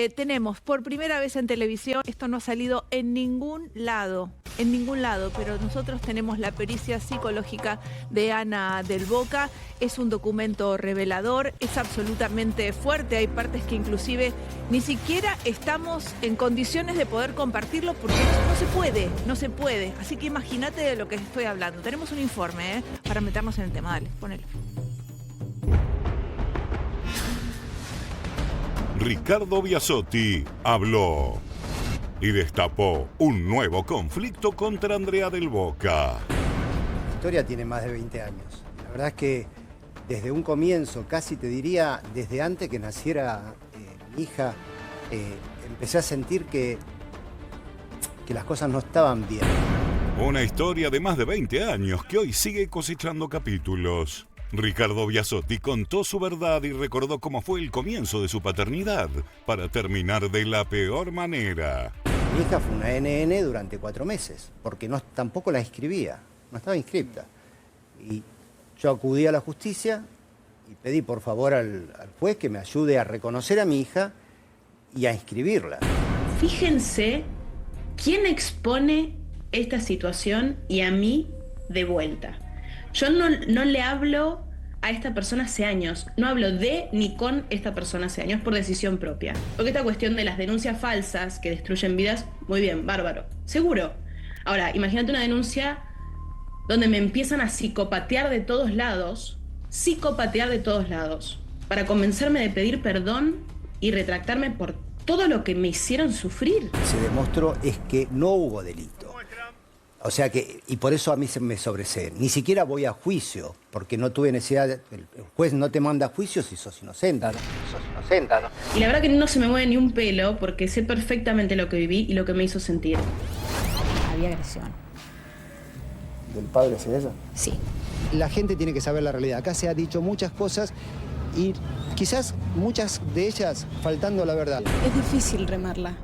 tenemos por primera vez en televisión, esto no ha salido en ningún lado, pero nosotros tenemos la pericia psicológica de Ana del Boca. Es un documento revelador, es absolutamente fuerte, hay partes que inclusive ni siquiera estamos en condiciones de poder compartirlo porque no se puede. Así que imagínate de lo que estoy hablando. Tenemos un informe, para meternos en el tema. Dale, ponelo. Ricardo Biasotti habló y destapó un nuevo conflicto contra Andrea del Boca. La historia tiene más de 20 años. La verdad es que desde un comienzo, casi te diría desde antes que naciera mi hija, empecé a sentir que las cosas no estaban bien. Una historia de más de 20 años que hoy sigue cosechando capítulos. Ricardo Biasotti contó su verdad y recordó cómo fue el comienzo de su paternidad para terminar de la peor manera. Mi hija fue una NN durante 4 meses, porque tampoco la inscribía, no estaba inscripta. Y yo acudí a la justicia y pedí por favor al juez que me ayude a reconocer a mi hija y a inscribirla. Fíjense quién expone esta situación y a mí de vuelta. Yo no le hablo a esta persona hace años, no hablo de ni con esta persona hace años por decisión propia. Porque esta cuestión de las denuncias falsas que destruyen vidas, muy bien, bárbaro, seguro. Ahora, imagínate una denuncia donde me empiezan a psicopatear de todos lados, para convencerme de pedir perdón y retractarme por todo lo que me hicieron sufrir. Se demostró es que no hubo delito. O sea que, y por eso a mí se me sobresee. Ni siquiera voy a juicio, porque no tuve necesidad, el juez no te manda a juicio si sos inocente. Y la verdad que no se me mueve ni un pelo, porque sé perfectamente lo que viví y lo que me hizo sentir. Había agresión. ¿Del padre hacia ella? Sí. La gente tiene que saber la realidad. Acá se ha dicho muchas cosas y quizás muchas de ellas faltando la verdad. Es difícil remarla.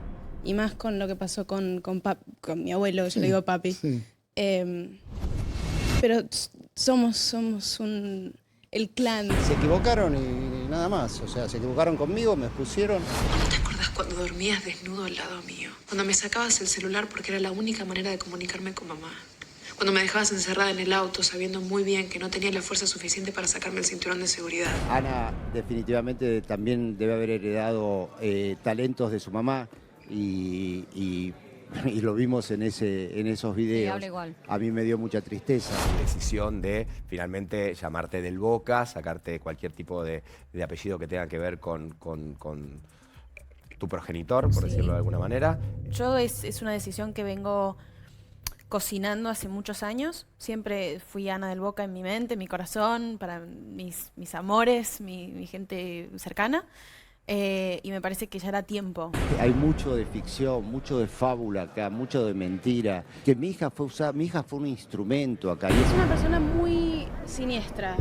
Y más con lo que pasó con mi abuelo, yo le digo papi. Sí. Pero somos el clan. Se equivocaron y nada más. O sea, se equivocaron conmigo, me expusieron. ¿No te acordás cuando dormías desnudo al lado mío? Cuando me sacabas el celular porque era la única manera de comunicarme con mamá. Cuando me dejabas encerrada en el auto sabiendo muy bien que no tenía la fuerza suficiente para sacarme el cinturón de seguridad. Ana definitivamente también debe haber heredado talentos de su mamá. Y lo vimos en esos videos. Sí, habla igual. A mí me dio mucha tristeza. La decisión de finalmente llamarte del Boca, sacarte cualquier tipo de apellido que tenga que ver con tu progenitor, por decirlo de alguna manera. Yo es una decisión que vengo cocinando hace muchos años. Siempre fui Ana del Boca en mi mente, en mi corazón, para mis amores, mi gente cercana. Y me parece que ya era tiempo. Hay mucho de ficción, mucho de fábula acá, mucho de mentira. Que mi hija fue un instrumento acá. Es una persona muy siniestra.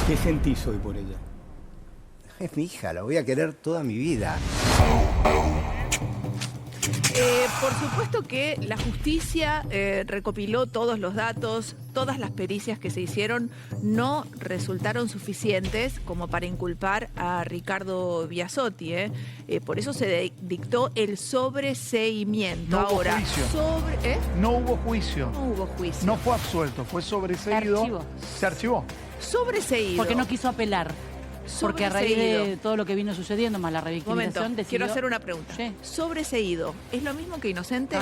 ¿Qué sentís hoy por ella? Es mi hija, la voy a querer toda mi vida. Por supuesto que la justicia recopiló todos los datos, todas las pericias que se hicieron no resultaron suficientes como para inculpar a Ricardo Biasotti. Por eso se dictó el sobreseimiento. No hubo juicio. No hubo juicio. No hubo juicio. No fue absuelto, fue sobreseído. Se archivó. Sobreseído. Porque no quiso apelar. Porque a raíz de todo lo que vino sucediendo, más la revictimización, decidió... Quiero hacer una pregunta. Sí. ¿Sobreseído es lo mismo que inocente?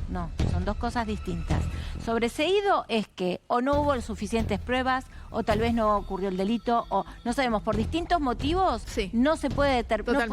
No. Son dos cosas distintas. Sobreseído es que o no hubo suficientes pruebas, o tal vez no ocurrió el delito, o no sabemos, por distintos motivos, no se puede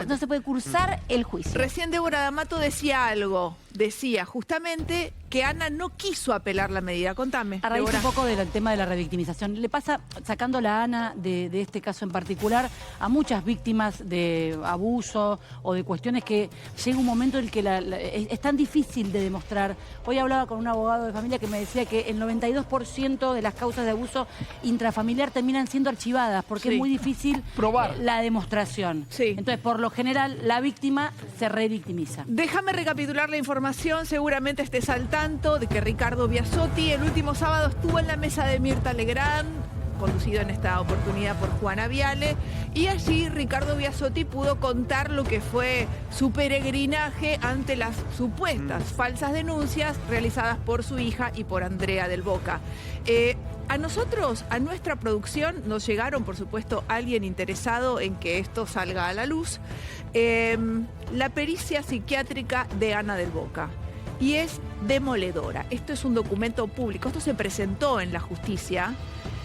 no se puede cursar el juicio. Recién Débora D'Amato decía justamente que Ana no quiso apelar la medida. Contame, A raíz Débora. un poco del tema de la revictimización. Le pasa, sacando la Ana de este caso en particular, a muchas víctimas de abuso o de cuestiones que llega un momento en el que es tan difícil de demostrar. Hoy hablaba con un abogado de familia que me decía que el 92% de las causas de abuso intrafamiliar terminan siendo archivadas porque es muy difícil probar la demostración. Entonces, por lo general, la víctima se revictimiza. Déjame recapitular la información. Seguramente estés al tanto de que Ricardo Biasotti el último sábado estuvo en la mesa de Mirta Legrand conducido en esta oportunidad por Juana Viale, y allí Ricardo Biasotti pudo contar lo que fue su peregrinaje ante las supuestas falsas denuncias realizadas por su hija y por Andrea del Boca. A nosotros, a nuestra producción, nos llegaron, por supuesto, alguien interesado en que esto salga a la luz, la pericia psiquiátrica de Ana del Boca. Y es demoledora. Esto es un documento público, esto se presentó en la justicia,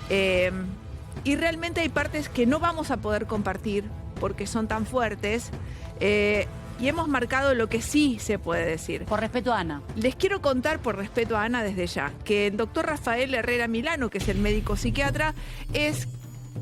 y realmente hay partes que no vamos a poder compartir porque son tan fuertes, y hemos marcado lo que sí se puede decir. Por respeto a Ana. Les quiero contar, por respeto a Ana desde ya, que el doctor Rafael Herrera Milano, que es el médico psiquiatra, es...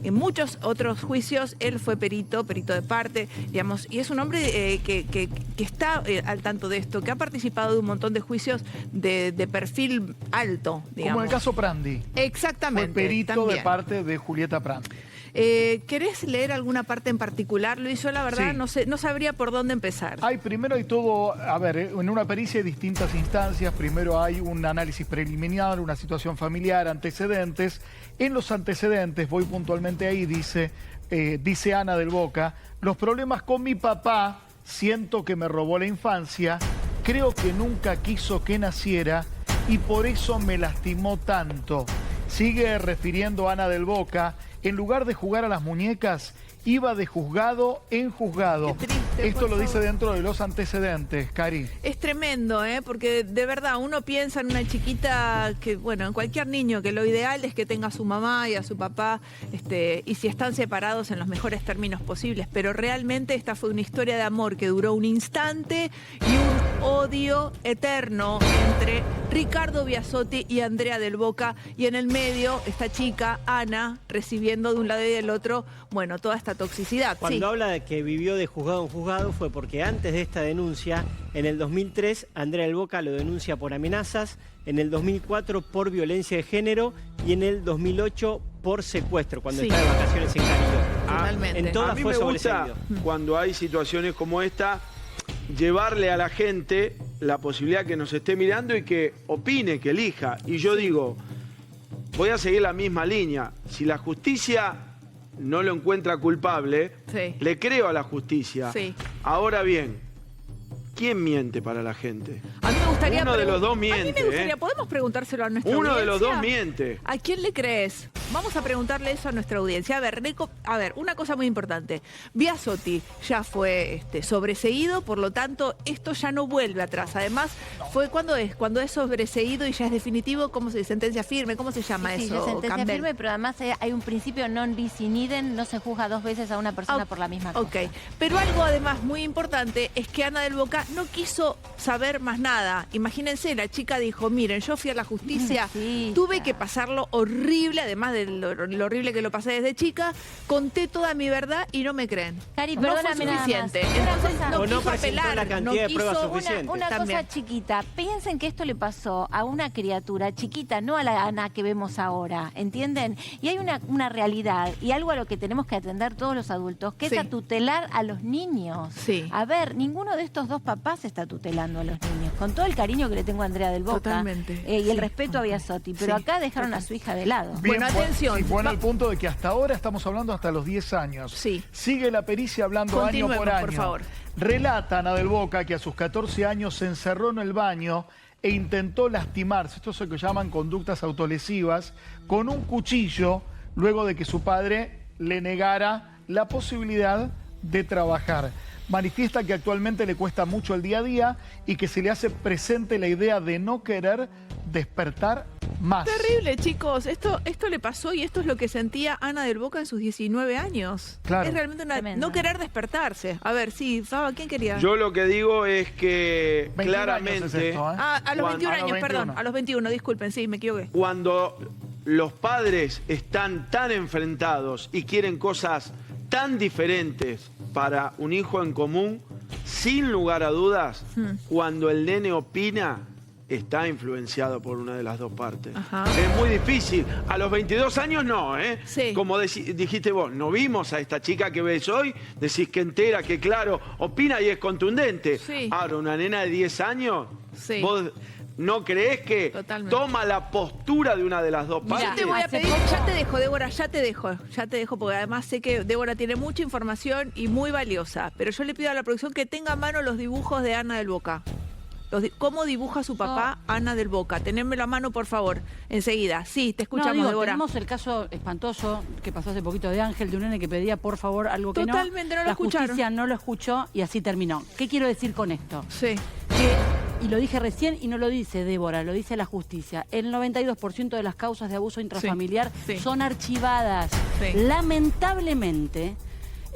En muchos otros juicios él fue perito de parte, digamos, y es un hombre que está al tanto de esto, que ha participado de un montón de juicios de perfil alto, digamos. Como en el caso Prandi. Exactamente. Fue perito también. de parte de Julieta Prandi. ¿Querés leer alguna parte en particular, Luis? Yo la verdad Sí. no sabría por dónde empezar. Primero hay todo, a ver, en una pericia hay distintas instancias. Primero hay un análisis preliminar, una situación familiar, antecedentes. En los antecedentes, voy puntualmente ahí, dice Ana del Boca, los problemas con mi papá, siento que me robó la infancia, creo que nunca quiso que naciera y por eso me lastimó tanto. Sigue refiriendo Ana del Boca, en lugar de jugar a las muñecas, iba de juzgado en juzgado. Qué triste, Esto lo dice dentro de los antecedentes, Cari. Es tremendo, porque de verdad uno piensa en una chiquita que, bueno, en cualquier niño, que lo ideal es que tenga a su mamá y a su papá, y si están separados en los mejores términos posibles, pero realmente esta fue una historia de amor que duró un instante y un odio eterno entre Ricardo Biasotti y Andrea del Boca, y en el medio esta chica, Ana, recibiendo de un lado y del otro, bueno, toda esta toxicidad. Cuando habla de que vivió de juzgado en juzgado fue porque antes de esta denuncia, en el 2003, Andrea del Boca lo denuncia por amenazas, en el 2004 por violencia de género y en el 2008 por secuestro, cuando está de vacaciones en Cariló. Totalmente. En todas A mí fue me gusta, sobreseído. cuando hay situaciones como esta, llevarle a la gente la posibilidad que nos esté mirando y que opine, que elija. Y yo digo, voy a seguir la misma línea. Si la justicia no lo encuentra culpable, le creo a la justicia. Ahora bien, ¿quién miente para la gente? A mí me gustaría... Uno de los dos miente. A mí me gustaría, ¿podemos preguntárselo a nuestra audiencia? Uno de los dos miente. ¿A quién le crees? Vamos a preguntarle eso a nuestra audiencia. A ver, una cosa muy importante. Biasotti ya fue sobreseído, por lo tanto, esto ya no vuelve atrás. Además, fue cuando es sobreseído y ya es definitivo, ¿cómo se dice? Sentencia firme, ¿cómo se llama eso? Sí, ya sentencia Campbell? firme, pero además hay un principio non bis in idem, no se juzga dos veces a una persona por la misma cosa. Ok, pero algo además muy importante es que Ana del Boca no quiso saber más nada. Imagínense, la chica dijo, miren, yo fui a la justicia, tuve que pasarlo horrible, además de lo horrible que lo pasé desde chica, conté toda mi verdad y no me creen. Cari, no fue perdóname nada más. suficiente. Una Entonces cosa- no O no quiso presentó apelar, la cantidad no de pruebas quiso... suficientes. Una También. cosa chiquita, piensen que esto le pasó a una criatura chiquita, no a la Ana que vemos ahora, ¿entienden? Y hay una realidad y algo a lo que tenemos que atender todos los adultos, que es a tutelar a los niños. A ver, ninguno de estos dos papás está tutelando a los niños, con todo el cariño que le tengo a Andrea del Boca. Totalmente. Y el respeto a Biasotti, pero acá dejaron a su hija de lado. Bien, y bueno, al punto de que hasta ahora estamos hablando hasta los 10 años. Sigue la pericia hablando año por Continuemos, año. por favor. Relata Ana del Boca que a sus 14 años se encerró en el baño e intentó lastimarse, esto es lo que llaman conductas autolesivas, con un cuchillo, luego de que su padre le negara la posibilidad de trabajar. Manifiesta que actualmente le cuesta mucho el día a día y que se le hace presente la idea de no querer despertar más. Terrible, chicos. Esto le pasó y esto es lo que sentía Ana del Boca en sus 19 años. Claro. Es realmente no querer despertarse. A ver, sí, Faba, ¿quién quería? Yo lo que digo es que 21 claramente... años es esto, ¿eh? A los 21 años, 21. perdón. A los 21, disculpen, sí, me equivoqué. Cuando los padres están tan enfrentados y quieren cosas tan diferentes para un hijo en común, sin lugar a dudas, cuando el nene opina, está influenciado por una de las dos partes. Es muy difícil. A los 22 años no, ¿eh? Como dijiste vos, no vimos a esta chica que ves hoy, decís que entera, que claro, opina y es contundente. Ahora, una nena de 10 años, vos ¿No crees que toma la postura de una de las dos partes? Yo te voy a pedir, ya te dejo, Débora, ya te dejo, porque además sé que Débora tiene mucha información y muy valiosa, pero yo le pido a la producción que tenga a mano los dibujos de Ana del Boca. ¿Cómo dibuja su papá Ana del Boca? Tenémelo a mano, por favor, enseguida. Sí, te escuchamos, Débora. Tenemos el caso espantoso que pasó hace poquito de Ángel, de un nene que pedía, por favor, algo que Totalmente, no lo escucharon. La justicia no lo escuchó y así terminó. ¿Qué quiero decir con esto? Sí. Y lo dije recién y no lo dice Débora, lo dice la justicia. El 92% de las causas de abuso intrafamiliar son archivadas. Lamentablemente,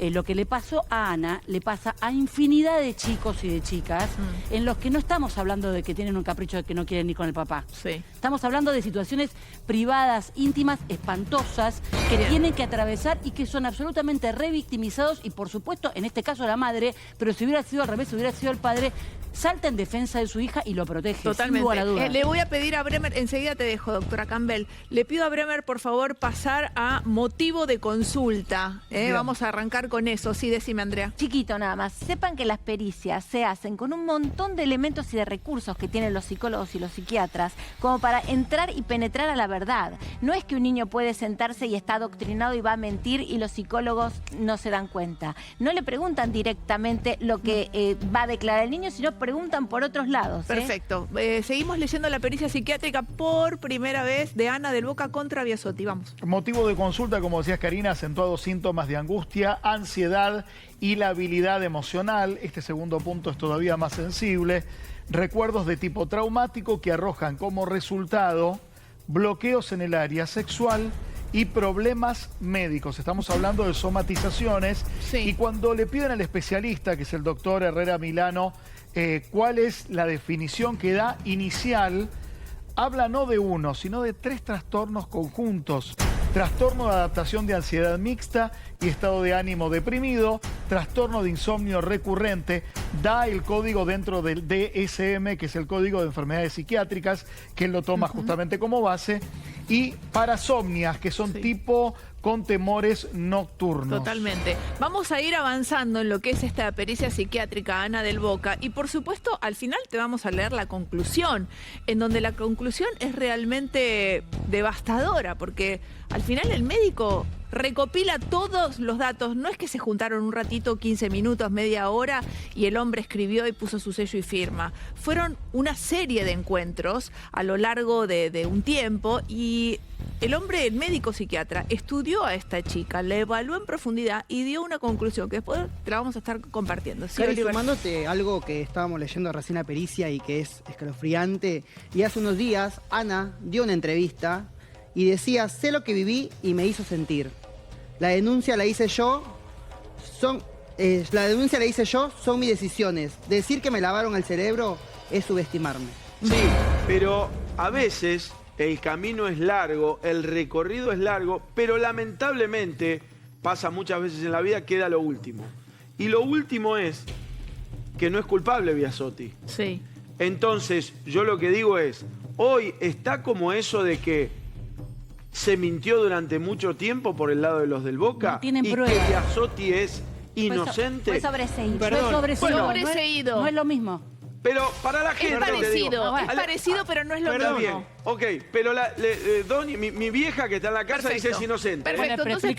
lo que le pasó a Ana le pasa a infinidad de chicos y de chicas en los que no estamos hablando de que tienen un capricho de que no quieren ir con el papá. Estamos hablando de situaciones privadas, íntimas, espantosas, que tienen que atravesar y que son absolutamente revictimizados y, por supuesto, en este caso la madre, pero si hubiera sido al revés, si hubiera sido el padre, salta en defensa de su hija y lo protege. Totalmente. Sin lugar a dudas. Le voy a pedir a Bremer, enseguida te dejo, doctora Campbell, le pido a Bremer, por favor, pasar a motivo de consulta. Vamos a arrancar con eso. Sí, decime, Andrea. Chiquito nada más. Sepan que las pericias se hacen con un montón de elementos y de recursos que tienen los psicólogos y los psiquiatras como para entrar y penetrar a la verdad. No es que un niño puede sentarse y está adoctrinado y va a mentir y los psicólogos no se dan cuenta. No le preguntan directamente lo que va a declarar el niño, sino preguntan por otros lados. Perfecto. Seguimos leyendo la pericia psiquiátrica por primera vez de Ana del Boca contra Biasotti. Vamos. Motivo de consulta, como decías, Karina, acentuados síntomas de angustia, ansiedad y la habilidad emocional. Este segundo punto es todavía más sensible. Recuerdos de tipo traumático que arrojan como resultado bloqueos en el área sexual y problemas médicos. Estamos hablando de somatizaciones. Y cuando le piden al especialista, que es el doctor Herrera Milano, cuál es la definición que da inicial, habla no de uno, sino de 3 trastornos conjuntos. Trastorno de adaptación de ansiedad mixta y estado de ánimo deprimido, trastorno de insomnio recurrente, da el código dentro del DSM, que es el código de enfermedades psiquiátricas, que él lo toma justamente como base, y parasomnias, que son tipo con temores nocturnos. Totalmente. Vamos a ir avanzando en lo que es esta pericia psiquiátrica Ana del Boca y por supuesto al final te vamos a leer la conclusión, en donde la conclusión es realmente devastadora porque al final el médico recopila todos los datos, no es que se juntaron un ratito, 15 minutos, media hora y el hombre escribió y puso su sello y firma. Fueron una serie de encuentros a lo largo de un tiempo y el hombre, el médico psiquiatra, estudió a esta chica, la evaluó en profundidad y dio una conclusión que después te la vamos a estar compartiendo. ¿Sí, Cari, sumándote algo que estábamos leyendo recién a pericia y que es escalofriante, y hace unos días Ana dio una entrevista y decía, sé lo que viví y me hizo sentir. La denuncia la hice yo, son mis decisiones. Decir que me lavaron el cerebro es subestimarme. Sí, pero a veces el camino es largo, el recorrido es largo, pero lamentablemente pasa muchas veces en la vida, queda lo último. Y lo último es que no es culpable Biasotti. Sí. Entonces, yo lo que digo es, hoy está como eso de que se mintió durante mucho tiempo por el lado de los del Boca y pruebas. Que Biasotti es inocente. Fue sobreseído. Sobreseído. No es lo mismo. Pero para la gente... Es parecido, pero no es lo mismo. Bien, ok, pero mi vieja que está en la casa dice es inocente. Perfecto, entonces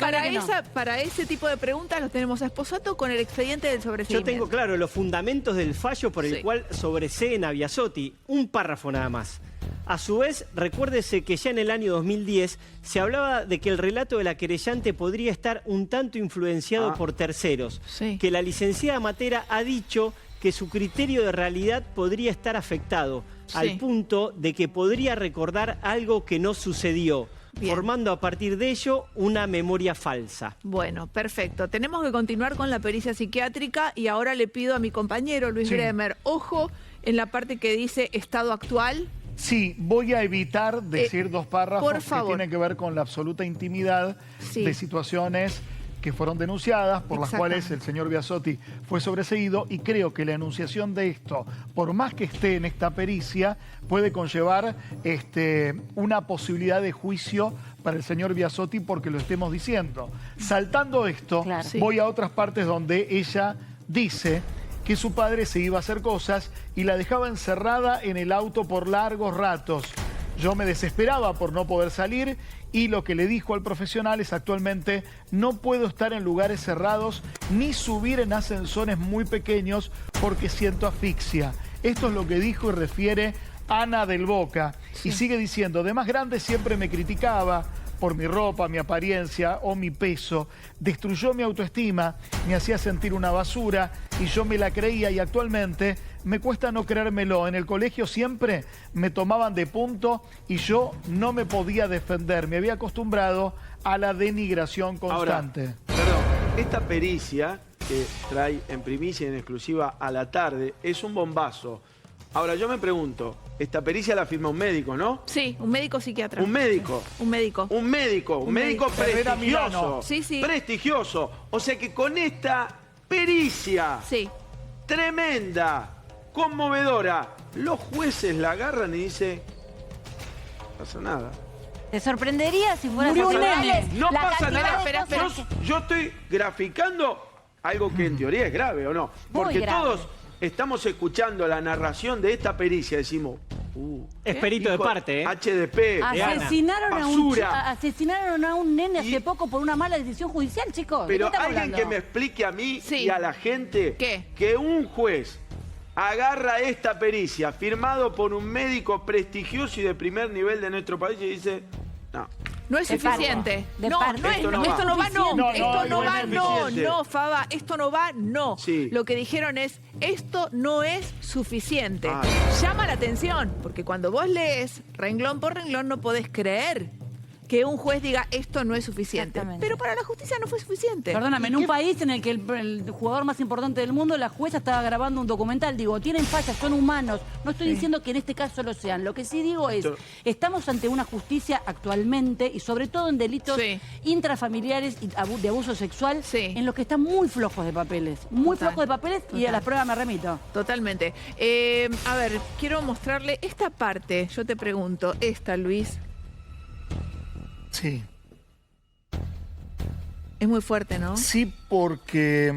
para ese tipo de preguntas los tenemos a Esposato con el expediente del sobreseimiento. Yo tengo claro los fundamentos del fallo por el cual sobreseen a Biasotti. Un párrafo nada más. A su vez, recuérdese que ya en el año 2010 se hablaba de que el relato de la querellante podría estar un tanto influenciado por terceros. Que la licenciada Matera ha dicho que su criterio de realidad podría estar afectado, al punto de que podría recordar algo que no sucedió, formando a partir de ello una memoria falsa. Bueno, perfecto. Tenemos que continuar con la pericia psiquiátrica y ahora le pido a mi compañero Luis Bremer, ojo en la parte que dice estado actual. Sí, voy a evitar decir 2 párrafos que tienen que ver con la absoluta intimidad de situaciones que fueron denunciadas, por las cuales el señor Biasotti fue sobreseído, y creo que la enunciación de esto, por más que esté en esta pericia, puede conllevar una posibilidad de juicio para el señor Biasotti porque lo estemos diciendo. Saltando esto, voy a otras partes donde ella dice que su padre se iba a hacer cosas y la dejaba encerrada en el auto por largos ratos. Yo me desesperaba por no poder salir y lo que le dijo al profesional es: actualmente no puedo estar en lugares cerrados ni subir en ascensores muy pequeños porque siento asfixia. Esto es lo que dijo y refiere Ana del Boca. Sí. Y sigue diciendo: de más grande siempre me criticaba por mi ropa, mi apariencia o mi peso. Destruyó mi autoestima, me hacía sentir una basura y yo me la creía, y actualmente me cuesta no creérmelo. En el colegio siempre me tomaban de punto y yo no me podía defender. Me había acostumbrado a la denigración constante. Ahora, perdón, esta pericia que trae en primicia y en exclusiva a la tarde es un bombazo. Ahora, yo me pregunto, esta pericia la firma un médico, ¿no? Sí, un médico psiquiatra. ¿Un médico? Un médico. Un médico prestigioso. Sí, sí. Prestigioso. O sea que con esta pericia tremenda, conmovedora, los jueces la agarran y dicen: no pasa nada. ¿Te sorprendería si fuera No pasa nada. Yo estoy graficando algo que en teoría es grave, ¿o no? Porque todos estamos escuchando la narración de esta pericia, decimos: es perito de parte, ¿eh? HDP, asesinaron a un nene hace poco por una mala decisión judicial, chicos. Pero alguien que me explique a mí y a la gente que un juez agarra esta pericia firmado por un médico prestigioso y de primer nivel de nuestro país y dice: no. No es suficiente. No, esto no va, Faba, esto no va, no. Sí. Lo que dijeron es: esto no es suficiente. Llama la atención, porque cuando vos lees renglón por renglón no podés creer que un juez diga esto no es suficiente. Pero para la justicia no fue suficiente. Perdóname, en un país en el que el jugador más importante del mundo, la jueza estaba grabando un documental, digo, tienen fallas, son humanos. No estoy diciendo que en este caso lo sean. Lo que sí digo es, estamos ante una justicia actualmente, y sobre todo en delitos intrafamiliares y de abuso sexual, en los que están muy flojos de papeles. Muy flojos de papeles y a las pruebas me remito. Totalmente. A ver, quiero mostrarle esta parte. Yo te pregunto, Luis. Sí. Es muy fuerte, ¿no? Sí, porque...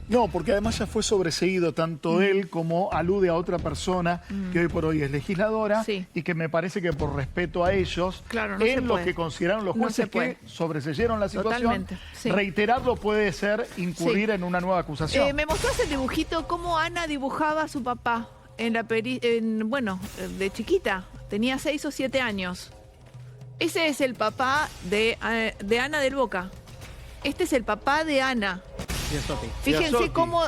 No, porque además ya fue sobreseído tanto él como alude a otra persona que hoy por hoy es legisladora y que me parece que por respeto a ellos, en lo que consideraron los jueces que sobreseyeron la situación, reiterarlo puede ser incurrir en una nueva acusación. Me mostrás el dibujito, cómo Ana dibujaba a su papá de chiquita. Tenía 6 o 7 años. Ese es el papá de Ana del Boca. Este es el papá de Ana. Fíjense cómo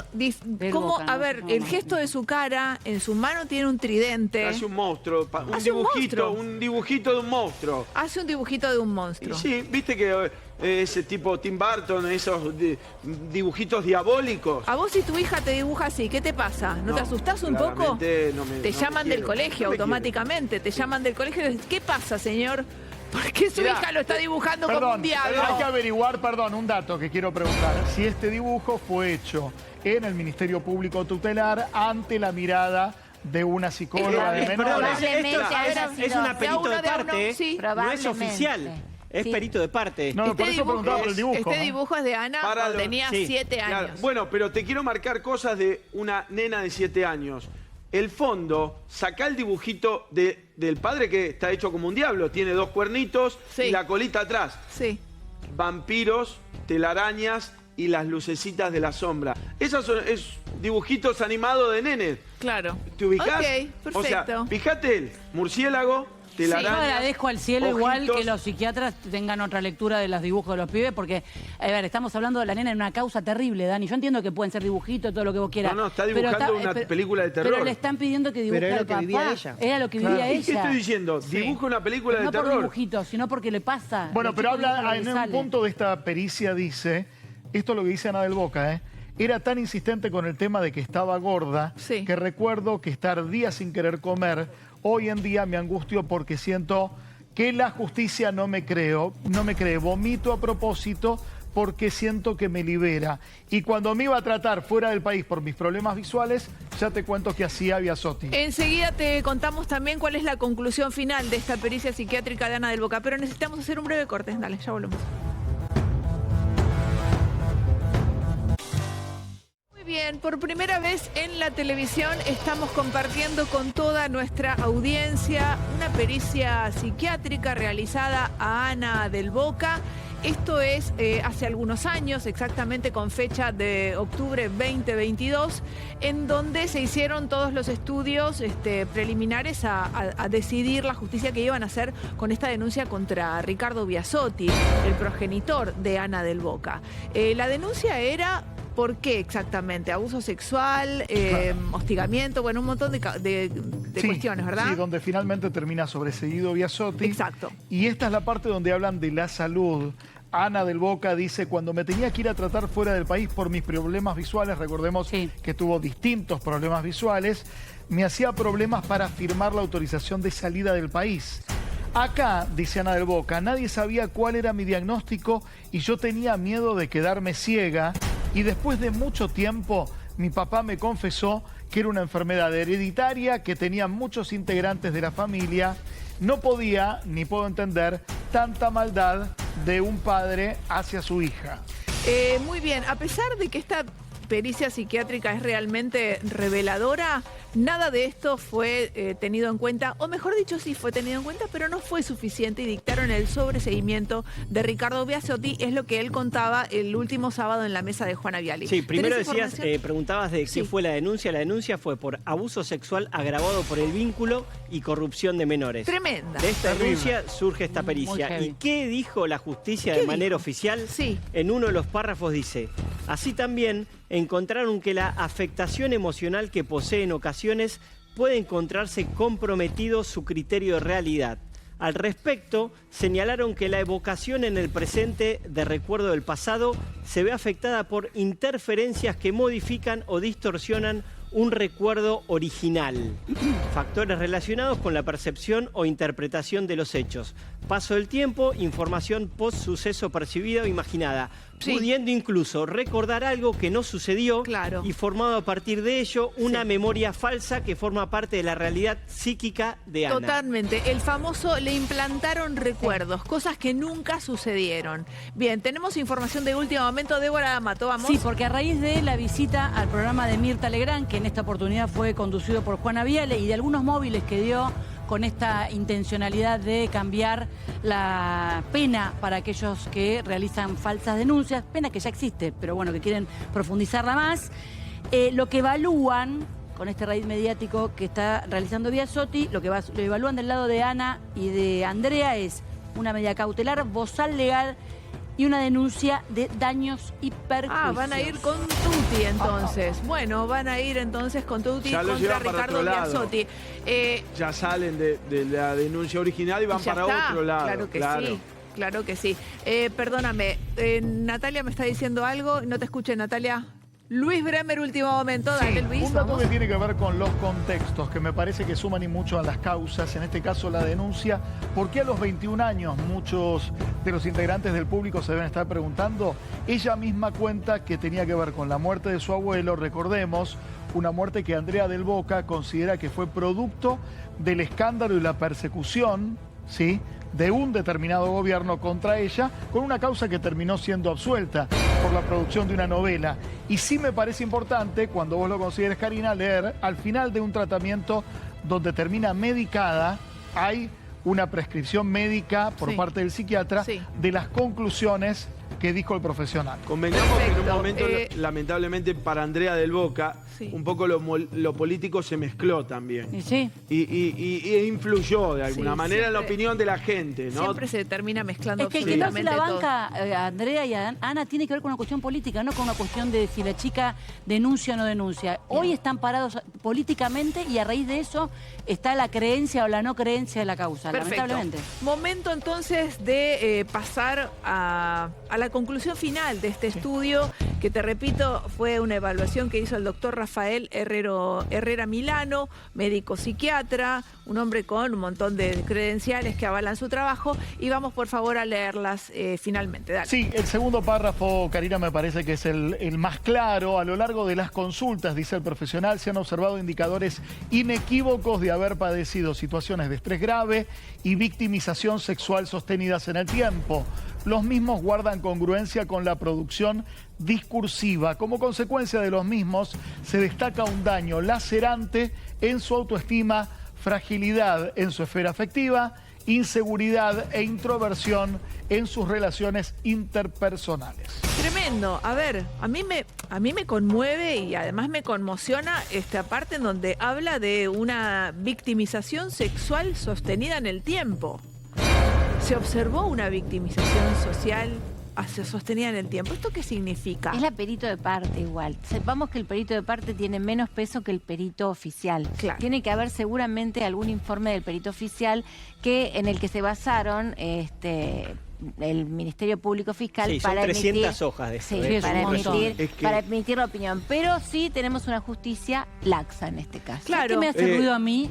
a ver, el gesto de su cara, en su mano tiene un tridente. Hace un monstruo, un dibujito de un monstruo. Hace un dibujito de un monstruo. Y sí, viste que ese tipo Tim Burton, esos dibujitos diabólicos. A vos, si tu hija te dibuja así, ¿qué te pasa? ¿No te asustás un poco? Te llaman del colegio automáticamente. Te llaman del colegio y dicen: ¿qué pasa, señor? ¿Por qué su hija lo está dibujando como un diablo? Hay que averiguar, un dato que quiero preguntar. Si este dibujo fue hecho en el Ministerio Público Tutelar ante la mirada de una psicóloga de menores. Es una perito de parte, no es oficial. Es perito de parte. No, por eso preguntaba por el dibujo. Este dibujo es de Ana cuando tenía 7 años. Claro. Bueno, pero te quiero marcar cosas de una nena de 7 años. El fondo, saca el dibujito del padre, que está hecho como un diablo. Tiene 2 cuernitos y la colita atrás. Vampiros, telarañas y las lucecitas de la sombra. Esos son dibujitos animados de nenes. Claro. ¿Te ubicás? Ok, perfecto. O sea, fíjate el murciélago, telarañas. Yo agradezco al cielo igual que los psiquiatras tengan otra lectura de los dibujos de los pibes, porque, a ver, estamos hablando de la nena en una causa terrible, Dani. Yo entiendo que pueden ser dibujitos, todo lo que vos quieras. No, está dibujando una película de terror. Pero le están pidiendo que dibuje al papá. Era lo que vivía ella. ¿Y qué estoy diciendo? Dibuja una película de terror. No por dibujitos, sino porque le pasa. Bueno, pero habla en un punto de esta pericia, dice, esto es lo que dice Ana del Boca, era tan insistente con el tema de que estaba gorda, que recuerdo que estar días sin querer comer, hoy en día me angustio porque siento que la justicia no me cree, vomito a propósito porque siento que me libera. Y cuando me iba a tratar fuera del país por mis problemas visuales, ya te cuento que hacía Biasotti. Enseguida te contamos también cuál es la conclusión final de esta pericia psiquiátrica de Ana del Boca, pero necesitamos hacer un breve corte. Dale, ya volvemos. Bien, por primera vez en la televisión estamos compartiendo con toda nuestra audiencia una pericia psiquiátrica realizada a Ana del Boca. Esto es hace algunos años, exactamente con fecha de octubre 2022, en donde se hicieron todos los estudios preliminares a decidir la justicia que iban a hacer con esta denuncia contra Ricardo Biasotti, el progenitor de Ana del Boca. La denuncia era... ¿Por qué exactamente? ¿Abuso sexual, hostigamiento? Bueno, un montón de cuestiones, ¿verdad? Sí, donde finalmente termina sobreseído Biasotti. Exacto. Y esta es la parte donde hablan de la salud. Ana del Boca dice, cuando me tenía que ir a tratar fuera del país por mis problemas visuales, recordemos que tuvo distintos problemas visuales, me hacía problemas para firmar la autorización de salida del país. Acá, dice Ana del Boca, nadie sabía cuál era mi diagnóstico y yo tenía miedo de quedarme ciega. Y después de mucho tiempo, mi papá me confesó que era una enfermedad hereditaria, que tenía muchos integrantes de la familia. No podía, ni puedo entender, tanta maldad de un padre hacia su hija. Muy bien, a pesar de que esta pericia psiquiátrica es realmente reveladora, nada de esto fue tenido en cuenta, o mejor dicho, sí fue tenido en cuenta, pero no fue suficiente y dictaron el sobreseguimiento de Ricardo Biasotti, es lo que él contaba el último sábado en la mesa de Juana Viale. Sí, primero decías, preguntabas de qué fue la denuncia. La denuncia fue por abuso sexual agravado por el vínculo y corrupción de menores. Tremenda. De esta denuncia surge esta pericia. ¿Y qué dijo la justicia de manera oficial? Sí. En uno de los párrafos dice, así también encontraron que la afectación emocional que posee en ocasiones puede encontrarse comprometido su criterio de realidad. Al respecto, señalaron que la evocación en el presente de recuerdo del pasado se ve afectada por interferencias que modifican o distorsionan un recuerdo original. Factores relacionados con la percepción o interpretación de los hechos. Paso del tiempo, información post-suceso percibida o imaginada. Pudiendo incluso recordar algo que no sucedió y formado a partir de ello una memoria falsa que forma parte de la realidad psíquica de Ana. Totalmente. El famoso le implantaron recuerdos, cosas que nunca sucedieron. Bien, tenemos información de último momento. Débora D'Amato, vamos. Sí, porque a raíz de la visita al programa de Mirta Legrand, que en esta oportunidad fue conducido por Juana Viale, y de algunos móviles que dio con esta intencionalidad de cambiar la pena para aquellos que realizan falsas denuncias, pena que ya existe, pero bueno, que quieren profundizarla más. Lo que evalúan con este raíz mediático que está realizando Biasotti, lo evalúan del lado de Ana y de Andrea es una medida cautelar, bozal legal y una denuncia de daños y perjuicios. Ah, van a ir con Tuti entonces. Bueno, van a ir entonces con Tuti ya contra Ricardo Biasotti. Ya salen de la denuncia original y van para otro lado. Claro que sí. Claro que sí. Perdóname, Natalia me está diciendo algo. No te escuché, Natalia. Luis Bremer, último momento. Dale, Luis. Un dato que tiene que ver con los contextos, que me parece que suman y mucho a las causas, en este caso la denuncia. ¿Por qué a los 21 años muchos de los integrantes del público se deben estar preguntando? Ella misma cuenta que tenía que ver con la muerte de su abuelo, recordemos, una muerte que Andrea del Boca considera que fue producto del escándalo y la persecución, ¿sí?, de un determinado gobierno contra ella, con una causa que terminó siendo absuelta por la producción de una novela. Y sí me parece importante, cuando vos lo consideres, Karina, leer al final de un tratamiento donde termina medicada, hay una prescripción médica por parte del psiquiatra de las conclusiones que dijo el profesional. Convengamos que en un momento, lamentablemente para Andrea del Boca, un poco lo político se mezcló también. Y influyó de alguna manera en la opinión de la gente, ¿no? Siempre se termina mezclando absolutamente la banca, Andrea y Ana, tiene que ver con una cuestión política, no con una cuestión de si la chica denuncia o no denuncia. Hoy están parados políticamente y a raíz de eso está la creencia o la no creencia de la causa, lamentablemente. Momento entonces de pasar a la conclusión final de este estudio, que te repito, fue una evaluación que hizo el doctor Rafael Herrera Milano, médico psiquiatra, un hombre con un montón de credenciales que avalan su trabajo, y vamos por favor a leerlas finalmente. Dale. Sí, el segundo párrafo, Karina, me parece que es el más claro. A lo largo de las consultas, dice el profesional, se han observado indicadores inequívocos de haber padecido situaciones de estrés grave y victimización sexual sostenidas en el tiempo. los mismos guardan congruencia con la producción discursiva. Como consecuencia de los mismos, se destaca un daño lacerante en su autoestima, fragilidad en su esfera afectiva, inseguridad e introversión en sus relaciones interpersonales. Tremendo. A ver, a mí me conmueve y además me conmociona esta parte en donde habla de una victimización sexual sostenida en el tiempo. Se observó una victimización social sostenida en el tiempo. ¿Esto qué significa? Es la perito de parte igual. Sepamos que el perito de parte tiene menos peso que el perito oficial. Claro. Tiene que haber seguramente algún informe del perito oficial en el que se basaron el Ministerio Público Fiscal sí, para son 300 emitir, hojas de esto. sí, Sí, para emitir la opinión. Pero sí tenemos una justicia laxa en este caso. ¿Sabes qué me hace ruido a mí?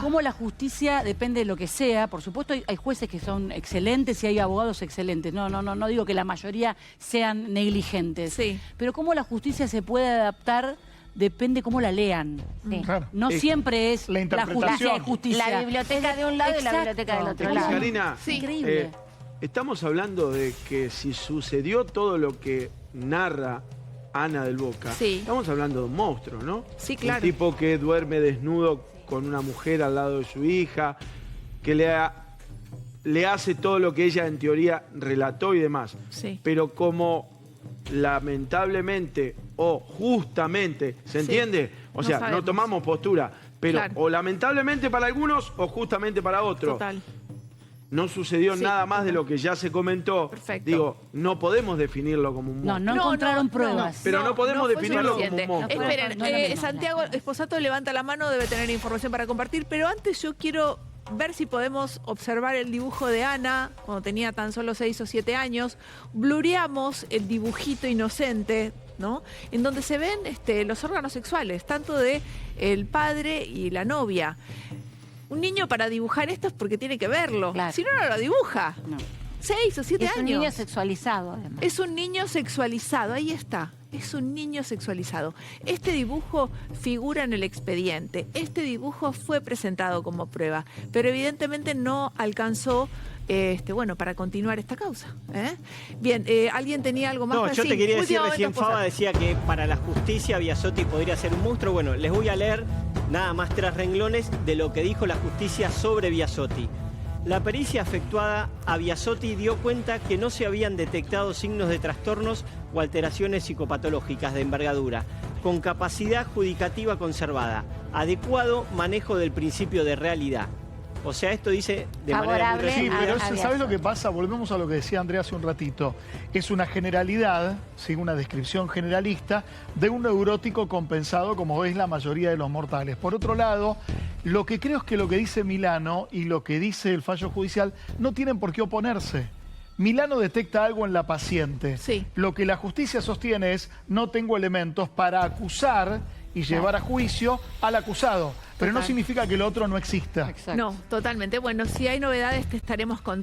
Cómo la justicia depende de lo que sea. Por supuesto, hay jueces que son excelentes y hay abogados excelentes. No digo que la mayoría sean negligentes. Sí. Pero cómo la justicia se puede adaptar depende cómo la lean. Sí. Claro. No siempre es la interpretación. justicia. La biblioteca de un lado y la biblioteca del otro lado. Karina, Sí. Increíble. estamos hablando de que si sucedió todo lo que narra Ana del Boca, Sí. estamos hablando de un monstruo, ¿no? Sí, claro. Un tipo que duerme desnudo con una mujer al lado de su hija, que le hace todo lo que ella en teoría relató y demás. Sí. Pero como lamentablemente o justamente, ¿se entiende? O No sea, sabemos. no tomamos postura, pero Claro. o lamentablemente para algunos o justamente para otros. Total. No sucedió Sí, nada más total. de lo que ya se comentó. Perfecto. Digo, no podemos definirlo como un No, monstruo. no encontraron pruebas. Pero no podemos fue definirlo como un suficiente. monstruo. Esperen, No, no, Santiago Esposato levanta la mano, debe tener información para compartir, pero antes yo quiero ver si podemos observar el dibujo de Ana cuando tenía tan solo 6 o 7 años. Blureamos el dibujito inocente, ¿no? En donde se ven los órganos sexuales, tanto de el padre y la novia. Un niño para dibujar esto es porque tiene que verlo. Claro. Si no, no lo dibuja. No. 6 o 7 Es años. un niño sexualizado, además. Es un niño sexualizado, ahí está. Es un niño sexualizado. Este dibujo figura en el expediente. Este dibujo fue presentado como prueba, pero evidentemente no alcanzó para continuar esta causa. Bien, ¿alguien tenía algo más No, para yo decir? te quería decir, Último recién momento, Faba Posato. decía que para la justicia Biasotti podría ser un monstruo. Bueno, les voy a leer nada más 3 renglones de lo que dijo la justicia sobre Biasotti. La pericia efectuada a Biasotti dio cuenta que no se habían detectado signos de trastornos o alteraciones psicopatológicas de envergadura, con capacidad judicativa conservada, adecuado manejo del principio de realidad. O sea, esto dice de manera muy Favorable Sí, resumida. pero a ¿sabes lo que Biasotti. pasa? Volvemos a lo que decía Andrea hace un ratito. Es una generalidad, ¿sí? Una descripción generalista de un neurótico compensado como es la mayoría de los mortales. Por otro lado, lo que creo es que lo que dice Milano y lo que dice el fallo judicial no tienen por qué oponerse. Milano detecta algo en la paciente. Sí. Lo que la justicia sostiene es no tengo elementos para acusar y llevar a juicio al acusado. Pero no Total. significa que el otro no exista. Exacto. No, totalmente. Bueno, si hay novedades te estaremos contando.